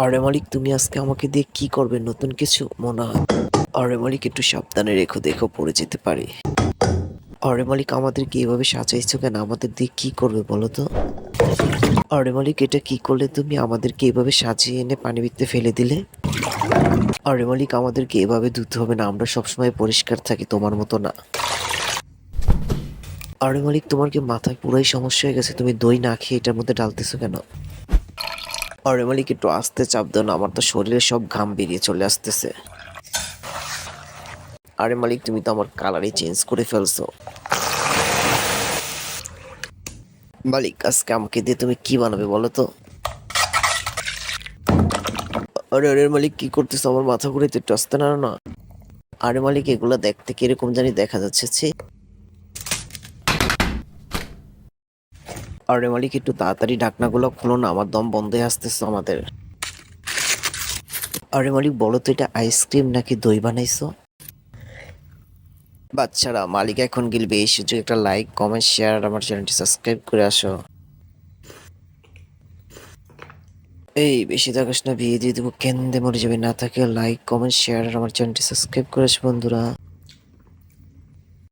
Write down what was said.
আরে মালিক, তুমি আজকে আমাকে দিয়ে কি করবে? নতুন কিছু মনে হয়। আরে মালিক, একটু সাবধানে রেখো, দেখো পড়ে যেতে পারি। আরে মালিক, আমাদেরকে এভাবে সাজাইছো কেন? আমাদের দিয়ে কি করবে বলো তো? আরে মালিক, এটা কি করলে তুমি? আমাদেরকে এভাবে সাজিয়ে এনে পানি ভিতরে ফেলে দিলে। আরে মালিক, আমাদেরকে এভাবে ধুতে হবে না, আমরা সবসময় পরিষ্কার থাকি, তোমার মতো না। আরে মালিক, তোমার কি মাথায় পুরাই সমস্যা হয়ে গেছে? তুমি দই না খেয়ে এটার মধ্যে ডালতেছো কেন? আরে মালিক, একটু আস্তে চাপ দাও না, আমার তো শরীরে সব ঘাম বেরিয়ে চলে আসতেছে। আরে মালিক, তুমি তো আমার কালারই চেঞ্জ করে ফেলছো। মালিক, আজকে আমাকে দিয়ে তুমি কি বানাবে বলো তো? আরে আরে মালিক, কি করতেছো? আমার মাথা ঘুরে তো, একটু আস্তে নাড়ো না। আরে মালিক, এগুলা দেখতে কিরকম জানি দেখা যাচ্ছে, ছি। আরে মালিক, একটু তাড়াতাড়ি ঢাকনাগুলো খুলো না, আমার দম বন্ধ হয়ে আসতেছে আমাদের। আরে মালিক, বলো তো এটা আইসক্রিম নাকি দই বানাইছো? বাচ্চারা, মালিক এখন গিলবে, এই সুযোগ একটা লাইক কমেন্ট শেয়ার আর আমার চ্যানেলটি সাবস্ক্রাইব করে আসো। এই বেশি থাকাস না, বিয়ে দিয়ে দেবো, কেন্দে মরে যাবে। না থাকে লাইক কমেন্ট শেয়ার আর আমার চ্যানেলটি সাবস্ক্রাইব করে আসো বন্ধুরা।